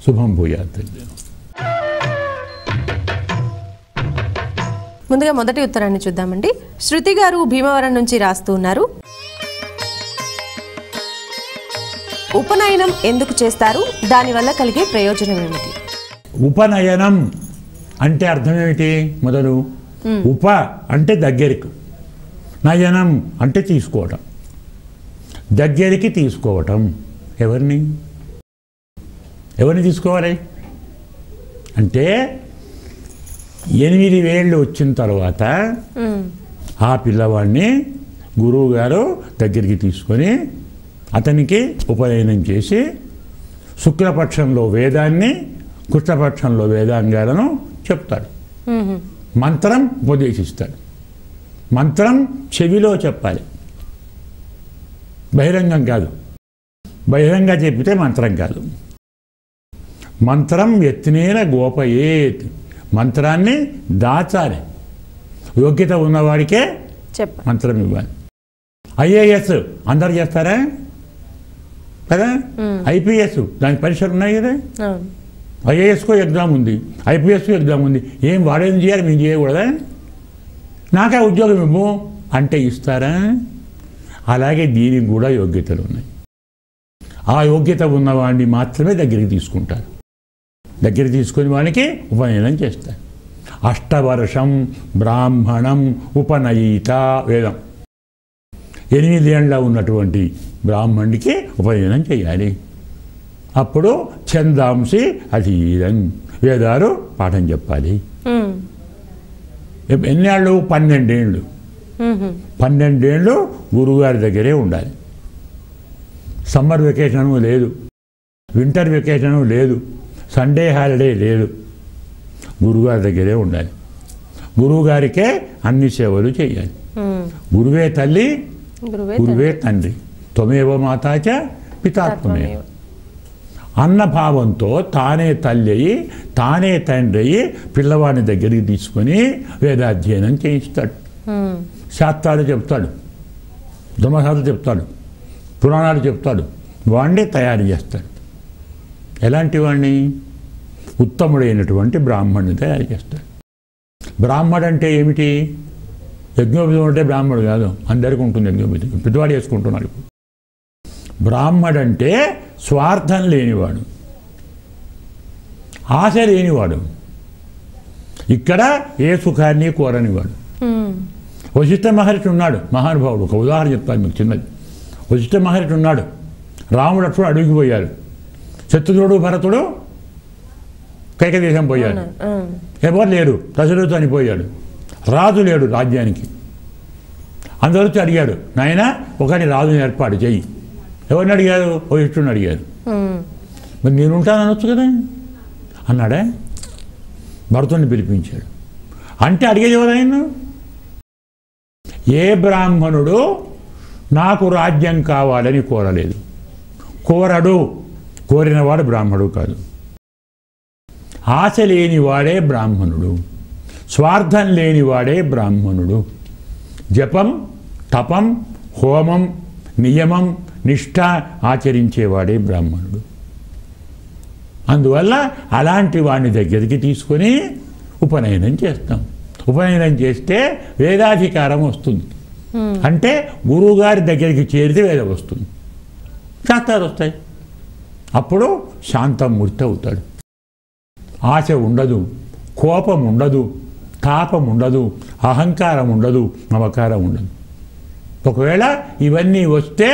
శుభం భూయాత్. ముందుగా మొదటి ఉత్తరాన్ని చూద్దామండి. శృతి గారు భీమవరం నుంచి రాస్తూ ఉన్నారు. ఉపనయనం ఎందుకు చేస్తారు, దానివల్ల కలిగే ప్రయోజనం ఏమిటి? ఉపనయనం అంటే అర్థం ఏమిటి? మొదలు ఉప అంటే దగ్గరికి, నయనం అంటే తీసుకోవటం, దగ్గరికి తీసుకోవటం. ఎవరిని తీసుకోవాలి అంటే 8 ఏళ్ళు వచ్చిన తర్వాత ఆ పిల్లవాడిని గురువు గారు దగ్గరికి తీసుకొని అతనికి ఉపనయనం చేసి శుక్లపక్షంలో వేదాన్ని, కృష్ణపక్షంలో వేదాంగాలను చెప్తాడు. మంత్రం ఉపదేశిస్తాడు. మంత్రం చెవిలో చెప్పాలి, బహిరంగం కాదు. బహిరంగ చెప్పితే మంత్రం కాదు. మంత్రం యత్నేన గోపయేత్, మంత్రాన్ని దాచాలి. యోగ్యత ఉన్నవాడికే మంత్రం ఇవ్వాలి. ఐఏఎస్ అందరు చేస్తారా కదా, ఐపీఎస్ దానికి పరీక్షలు ఉన్నాయి కదా. ఐఏఎస్కో ఎగ్జామ్ ఉంది, ఐపీఎస్కో ఎగ్జామ్ ఉంది. ఏం వాడేం చేయాలి, మేము చేయకూడదా? నాకే ఉద్యోగం ఇవ్వు అంటే ఇస్తారా? అలాగే దీనికి కూడా యోగ్యతలు ఉన్నాయి. ఆ యోగ్యత ఉన్నవాడిని మాత్రమే దగ్గరికి తీసుకుంటారు. దగ్గర తీసుకుని వానికి ఉపనయనం చేస్తారు. అష్టవర్షం బ్రాహ్మణం ఉపనయిత వేదం. 8 ఏళ్ళ ఉన్నటువంటి బ్రాహ్మణుడికి ఉపనయనం చేయాలి. అప్పుడు ఛందాంసి అధీరం, వేదాలు పాఠం చెప్పాలి. ఎన్నేళ్ళు? 12 ఏళ్ళు. 12 ఏళ్ళు గురువుగారి దగ్గరే ఉండాలి. సమ్మర్ వెకేషను లేదు, వింటర్ వెకేషను లేదు, సండే హాలిడే లేదు. గురువుగారి దగ్గరే ఉండాలి. గురువుగారికే అన్ని సేవలు చేయాలి. గురువే తల్లి, గురువే తండ్రి. త్వమేవ మాతాచ పితాత్మేవ అన్న భావంతో తానే తల్లి అయ్యి తానే తండ్రి అయ్యి పిల్లవాడిని దగ్గరికి తీసుకొని వేదాధ్యయనం చేయిస్తాడు. శాస్త్రాలు చెప్తాడు, ధర్మశాస్త్రాలు చెప్తాడు, పురాణాలు చెప్తాడు. వాడిని తయారు చేస్తాడు. ఎలాంటి వాడిని? ఉత్తముడైనటువంటి బ్రాహ్మణుని తయారు చేస్తాడు. బ్రాహ్మడు అంటే ఏమిటి? యజ్ఞోపేతం అంటే బ్రాహ్మడు కాదు, అందరికీ ఉంటుంది యజ్ఞోపేతం. పెద్దవాడు చేసుకుంటున్నాడు. బ్రాహ్మడు అంటే స్వార్థం లేనివాడు, ఆశ లేనివాడు, ఇక్కడ ఏ సుఖాన్ని కోరనివాడు. వశిష్ఠ మహర్షి ఉన్నాడు, మహానుభావుడు. ఒక ఉదాహరణ చెప్తాను మీకు చిన్నది. వశిష్ఠ మహర్షి ఉన్నాడు. రాముడు అప్పుడు అడుగుపోయాడు. శత్రుఘ్నుడు భరతుడు కైకదేశం పోయాడు. ఎవరు లేరు, దశరథుడు చనిపోయాడు. రాజు లేడు రాజ్యానికి. అందరూ వచ్చి అడిగాడు, నాయన ఒకటి రాజుని ఏర్పాటు చెయ్యి. ఎవరిని అడిగారు? వశిష్ఠుడిని అడిగారు. మరి నేను ఉంటాననొచ్చు కదా అన్నాడే. భరతుడిని పిలిపించాడు. అంటే అడిగేది ఎవరైనా? ఏ బ్రాహ్మణుడు నాకు రాజ్యం కావాలని కోరలేదు, కోరడు. కోరినవాడు బ్రాహ్మణుడు కాదు. ఆశ లేనివాడే బ్రాహ్మణుడు, స్వార్థం లేనివాడే బ్రాహ్మణుడు. జపం, తపం, హోమం, నియమం, నిష్ఠ ఆచరించేవాడే బ్రాహ్మణుడు. అందువల్ల అలాంటి వాడిని దగ్గరికి తీసుకొని ఉపనయనం చేస్తాం. ఉపనయనం చేస్తే వేదాధికారం వస్తుంది. అంటే గురువుగారి దగ్గరికి చేరితే వేదం వస్తుంది, శాస్త్రాలు వస్తాయి. అప్పుడు శాంతమూర్తి అవుతాడు. ఆశ ఉండదు, కోపం ఉండదు, తాపం ఉండదు, అహంకారం ఉండదు, మమకారం ఉండదు. ఒకవేళ ఇవన్నీ వస్తే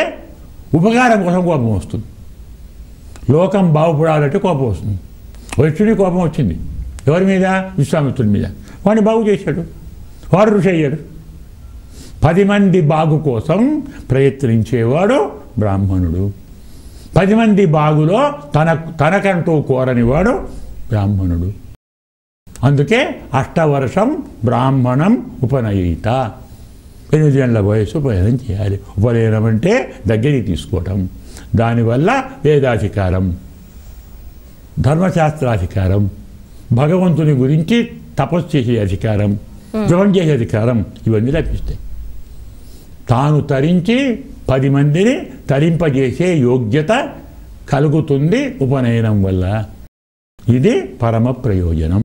ఉపకారం కోసం కోపం వస్తుంది. లోకం బాగుపడాలంటే కోపం వస్తుంది. వృష్ణుడి కోపం వచ్చింది ఎవరి మీద? విశ్వామిత్రుడి మీద. వాడిని బాగు చేశాడు, వాడు ఋషి అయ్యాడు. 10 మంది బాగు కోసం ప్రయత్నించేవాడు బ్రాహ్మణుడు. 10 మంది బాగులో తనకంటూ కోరనివాడు బ్రాహ్మణుడు. అందుకే అష్టవర్షం బ్రాహ్మణం ఉపనయిత. 8 ఏళ్ల వయసు ఉపనయనం చేయాలి. ఉపనయనం అంటే దగ్గరికి తీసుకోవటం. దానివల్ల వేదాధికారం, ధర్మశాస్త్రాధికారం, భగవంతుని గురించి తపస్సు చేసే అధికారం, జపం చేసే అధికారం, ఇవన్నీ లభిస్తాయి. తాను తరించి 10 మందిని తరింపజేసే యోగ్యత కలుగుతుంది ఉపనయనం వల్ల. ఇది పరమ ప్రయోజనం.